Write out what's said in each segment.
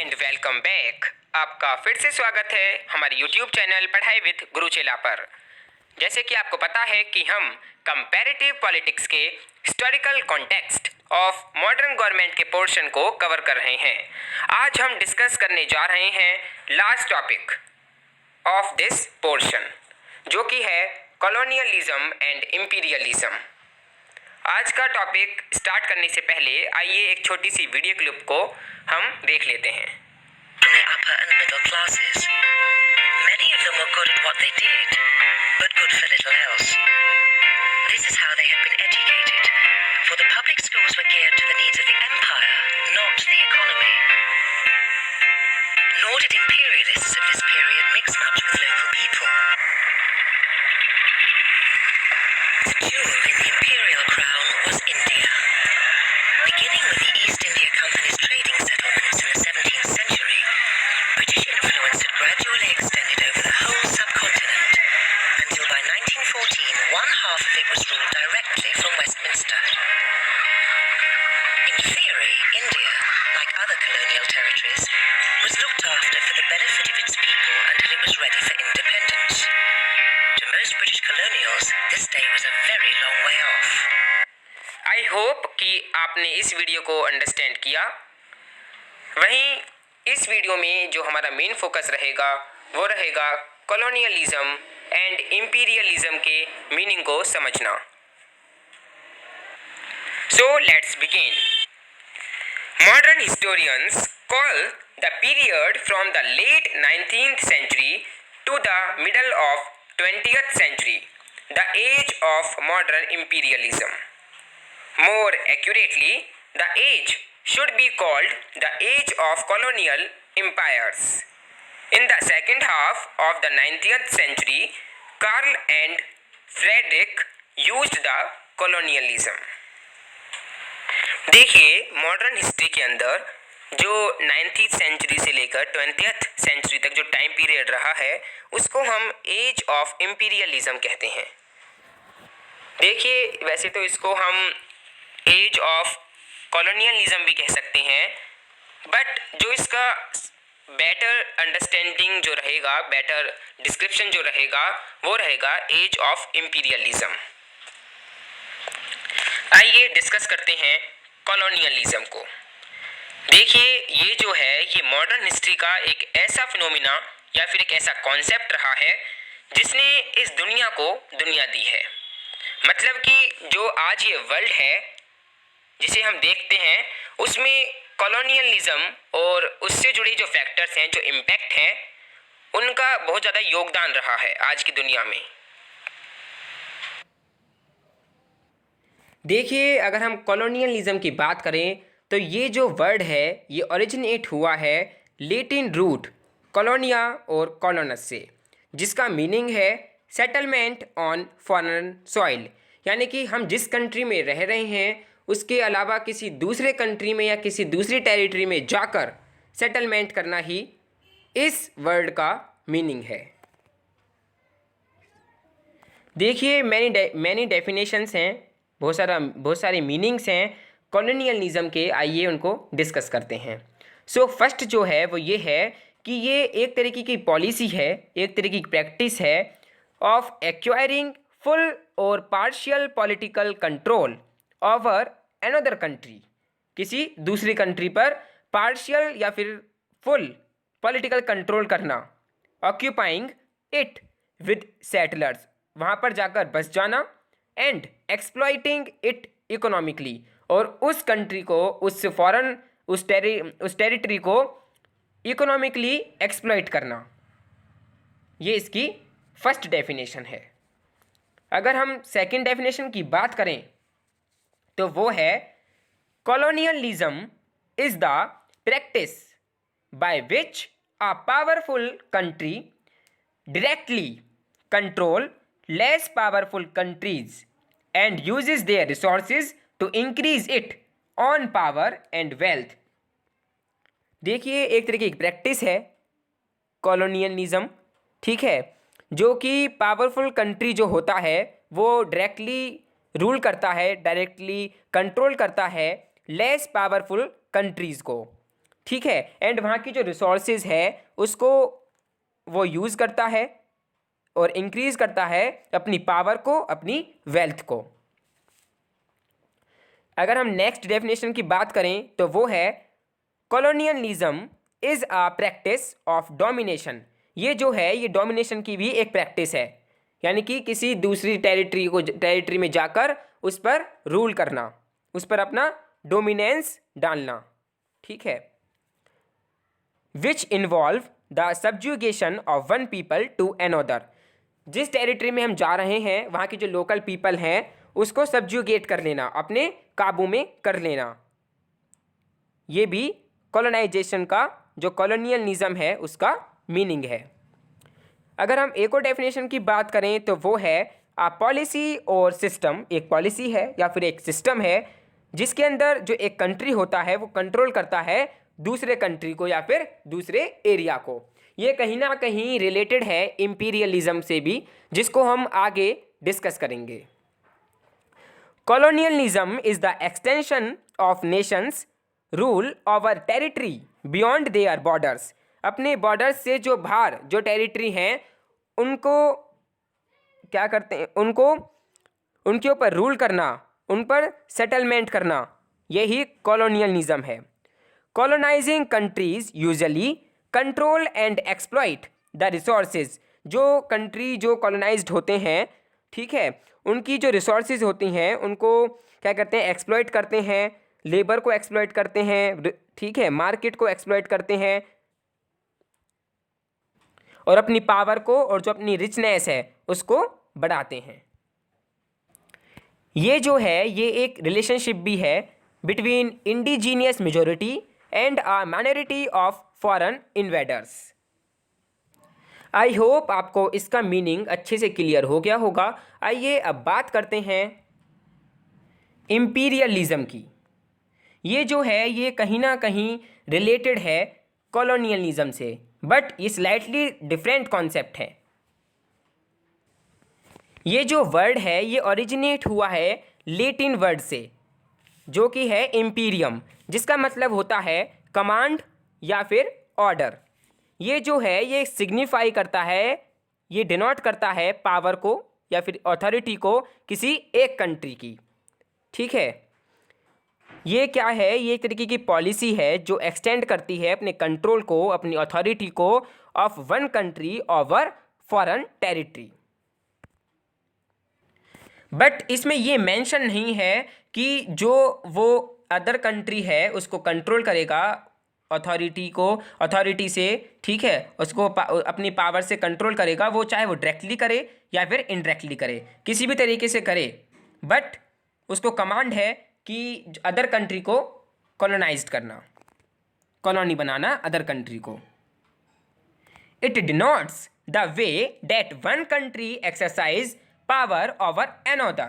And welcome back. आपका फिर से स्वागत है हमारे YouTube चैनल पढ़ाई विद गुरुचेला पर। जैसे कि आपको पता है कि हम कंपैरेटिव पॉलिटिक्स के historical context of modern government के पोर्शन को कवर कर रहे हैं। आज हम डिस्कस करने जा रहे हैं last topic of this portion, जो कि है कॉलोनियलिज्म एंड इंपीरियलिज्म। आज का टॉपिक स्टार्ट करने से पहले आइए एक छोटी सी वीडियो क्लिप को हम देख लेते हैं। The upper and middle classes. Many of them were good at what they did, but good for little else. This is how they had been educated, for the public schools were geared to the needs of the empire, not the economy. Nor did imperialists of this period mix much with local people. The jewel in the imperial crown was India. Beginning with the East India Company's trading settlements in the 17th century, British influence had gradually extended over the whole subcontinent, until by 1914 one half of it was ruled directly from Westminster. In theory, India, like other colonial territories, was looked after for the benefit of its people until it was ready for independence. To most British colonials, this day was a very long way off. I hope कि आपने इस video को understand किया। वहीं इस video में जो हमारा मेन फोकस रहेगा वो रहेगा कॉलोनियलिज्म एंड इंपीरियलिज्म के मीनिंग को समझना। So let's begin. Modern historians call the period from the late 19th century to the middle of 20th century the age of modern imperialism. More accurately, the age should be called the age of colonial empires. In the second half of the 19th century, Karl and Friedrich used the colonialism. देखिए, modern history के अंदर जो 19th century से लेकर 20th century तक जो time period रहा है उसको हम एज ऑफ इंपीरियलिज्म कहते हैं। देखिए, वैसे तो इसको हम एज ऑफ कॉलोनियलिज्म भी कह सकते हैं, बट जो इसका बेटर अंडरस्टैंडिंग जो रहेगा, बेटर डिस्क्रिप्शन जो रहेगा वो रहेगा एज ऑफ इंपीरियलिज्म। आइए डिस्कस करते हैं कॉलोनियलिज्म को। देखिए, ये जो है ये मॉडर्न हिस्ट्री का एक ऐसा फिनोमिना या फिर एक ऐसा कॉन्सेप्ट रहा है जिसने इस दुनिया को दुनिया दी है। मतलब कि जो आज ये वर्ल्ड है जिसे हम देखते हैं उसमें कॉलोनियलिज्म और उससे जुड़े जो फैक्टर्स हैं, जो इम्पैक्ट हैं, उनका बहुत ज़्यादा योगदान रहा है आज की दुनिया में। देखिए, अगर हम कॉलोनियलिज्म की बात करें तो ये जो वर्ड है ये ओरिजिनेट हुआ है लैटिन रूट कॉलोनिया और कॉलोनस से, जिसका मीनिंग है सेटलमेंट ऑन फॉरेन सॉइल, यानी कि हम जिस कंट्री में रह रहे हैं उसके अलावा किसी दूसरे कंट्री में या किसी दूसरी टेरिटरी में जाकर सेटलमेंट करना ही इस वर्ड का मीनिंग है। देखिए, मैनी डेफिनेशंस हैं, बहुत सारे मीनिंग्स हैं कॉलोनियलिज्म के। आइए उनको डिस्कस करते हैं। सो फर्स्ट जो है वो ये है कि ये एक तरीके की पॉलिसी है, एक तरीके की प्रैक्टिस है ऑफ एक्वायरिंग फुल और partial political control over another country, किसी दूसरी कंट्री पर पार्शियल या फिर फुल पॉलिटिकल कंट्रोल करना, ऑक्यूपाइंग इट विद सेटलर्स, वहाँ पर जाकर बस जाना, एंड एक्सप्लॉइटिंग इट इकोनॉमिकली, और उस कंट्री को, उस टेरिटरी को इकोनॉमिकली एक्सप्लॉइट करना। ये इसकी फर्स्ट डेफिनेशन है। अगर हम सेकंड डेफिनेशन की बात करें तो वो है colonialism is the practice by which a powerful country directly control less powerful countries and uses their resources to increase its own power and wealth. देखिए, एक तरीके की प्रैक्टिस है कॉलोनियलिज्म, ठीक है, जो कि पावरफुल कंट्री जो होता है वो डायरेक्टली रूल करता है, डायरेक्टली कंट्रोल करता है लेस पावरफुल कंट्रीज़ को, ठीक है, एंड वहाँ की जो रिसोर्सेज है उसको वो यूज़ करता है और इंक्रीज करता है अपनी पावर को, अपनी वेल्थ को। अगर हम नेक्स्ट डेफिनेशन की बात करें तो वो है colonialism is a practice of domination. ये जो है ये डोमिनेशन की भी एक प्रैक्टिस है, यानी कि किसी दूसरी टेरिटरी में जाकर उस पर रूल करना, उस पर अपना डोमिनेंस डालना, ठीक है। Which involve the subjugation of one people to another. जिस टेरिटरी में हम जा रहे हैं वहाँ की जो लोकल पीपल हैं उसको सब्जुगेट कर लेना, अपने काबू में कर लेना। ये भी कॉलोनाइजेशन का, जो कॉलोनियलिज्म है उसका मीनिंग है। अगर हम एक और डेफिनेशन की बात करें तो वो है आ पॉलिसी और सिस्टम। एक पॉलिसी है या फिर एक सिस्टम है जिसके अंदर जो एक कंट्री होता है वो कंट्रोल करता है दूसरे कंट्री को या फिर दूसरे एरिया को। ये कहीं ना कहीं रिलेटेड है इंपीरियलिज्म से भी, जिसको हम आगे डिस्कस करेंगे। Colonialism is the extension of Nations rule over territory beyond their borders. अपने बॉर्डर्स से जो बाहर जो टेरिटरी हैं उनको क्या करते हैं, उनको उनके ऊपर रूल करना, उन पर सेटलमेंट करना, यही कॉलोनियलिज्म है। Colonising countries usually control and exploit the resources. जो कंट्री जो कॉलोनाइज्ड होते हैं, ठीक है, उनकी जो रिसोर्सेज होती हैं उनको क्या करते हैं, एक्सप्लॉइट करते हैं, लेबर को एक्सप्लॉइट करते हैं, ठीक है, मार्केट को एक्सप्लॉइट करते हैं और अपनी पावर को और जो अपनी रिचनेस है उसको बढ़ाते हैं। ये जो है ये एक रिलेशनशिप भी है between indigenous majority and a minority of foreign invaders. I hope आपको इसका मीनिंग अच्छे से क्लियर हो गया होगा। आइए अब बात करते हैं इंपीरियलिज्म की। ये जो है ये कहीं ना कहीं रिलेटेड है कॉलोनियलिज्म से, बट ये स्लाइटली डिफरेंट कॉन्सेप्ट है। ये जो वर्ड है ये ओरिजिनेट हुआ है लैटिन वर्ड से, जो कि है इम्पीरियम, जिसका मतलब होता है कमांड या फिर ऑर्डर। ये जो है ये सिग्निफाई करता है, ये डिनोट करता है पावर को या फिर अथॉरिटी को किसी एक कंट्री की, ठीक है। ये क्या है, ये एक तरीके की पॉलिसी है जो एक्सटेंड करती है अपने कंट्रोल को, अपनी अथॉरिटी को of one country over foreign territory. But इसमें ये मेंशन नहीं है कि जो वो अदर कंट्री है उसको कंट्रोल करेगा अथॉरिटी से, ठीक है, उसको अपनी पावर से कंट्रोल करेगा, वो चाहे वो डायरेक्टली करे या फिर इनडायरेक्टली करे, किसी भी तरीके से करे, बट उसको कमांड है कि अदर कंट्री को कॉलोनाइज्ड करना, कॉलोनी बनाना अदर कंट्री को। It denotes the way that one country exercise power over another.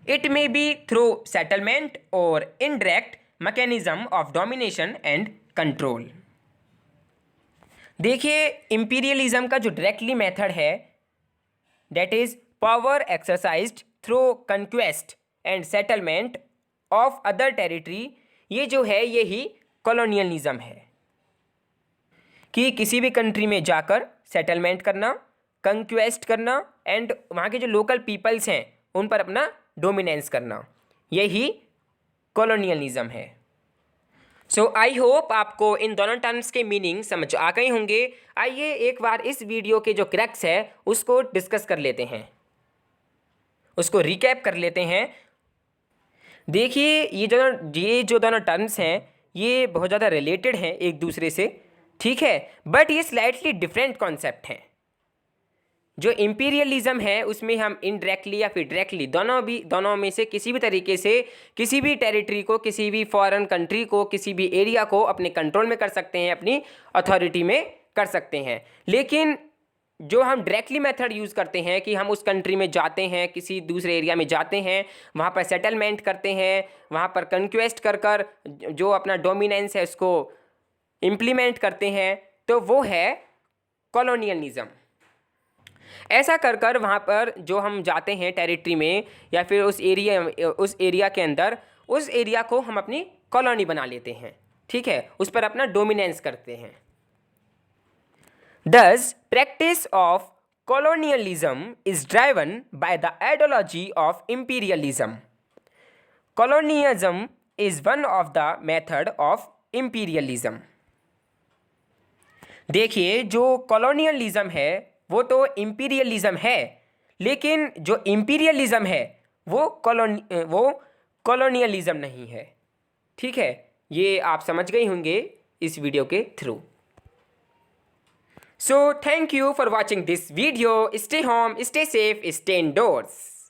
It may be through settlement or indirect mechanism of domination and control. देखिए imperialism का जो directly method है that is power exercised through conquest and settlement of other territory. ये जो है यही colonialism है कि किसी भी कंट्री में जाकर सेटलमेंट करना, कंक्वेस्ट करना एंड वहाँ के जो लोकल पीपल्स हैं उन पर अपना डोमिनेंस करना, यही कॉलोनियलिज्म है। सो आई होप आपको इन दोनों टर्म्स के मीनिंग समझ आ गए होंगे। आइए एक बार इस वीडियो के जो क्रक्स है उसको डिस्कस कर लेते हैं, उसको रिकैप कर लेते हैं। देखिए ये जो दोनों टर्म्स हैं ये बहुत ज़्यादा रिलेटेड हैं एक दूसरे से, ठीक है, बट ये स्लाइटली डिफरेंट कॉन्सेप्ट हैं। जो इंपीरियलिज्म है उसमें हम इनडायरेक्टली या फिर डायरेक्टली दोनों में से किसी भी तरीके से किसी भी टेरिटरी को, किसी भी फॉरेन कंट्री को, किसी भी एरिया को अपने कंट्रोल में कर सकते हैं, अपनी अथॉरिटी में कर सकते हैं। लेकिन जो हम डायरेक्टली मेथड यूज़ करते हैं कि हम उस कंट्री में जाते हैं, किसी दूसरे एरिया में जाते हैं, वहाँ पर सेटलमेंट करते हैं, वहाँ पर कंक्वेस्ट कर जो अपना डोमिनेंस है उसको इम्प्लीमेंट करते हैं, तो वो है कॉलोनियलिज्म। ऐसा कर वहाँ पर जो हम जाते हैं टेरिटरी में या फिर उस एरिया के अंदर, उस एरिया को हम अपनी कॉलोनी बना लेते हैं, ठीक है, उस पर अपना डोमिनेंस करते हैं। Thus, practice of colonialism is driven by the ideology of imperialism. Colonialism is one of the method of imperialism. देखिए, जो कॉलोनियलिज्म है वो तो इम्पीरियलिज्म है, लेकिन जो इम्पीरियलिज्म है वो कॉलोनियलिज्म नहीं है। ठीक है, ये आप समझ गए होंगे इस वीडियो के through. So thank you for watching this video. Stay home, stay safe, stay indoors.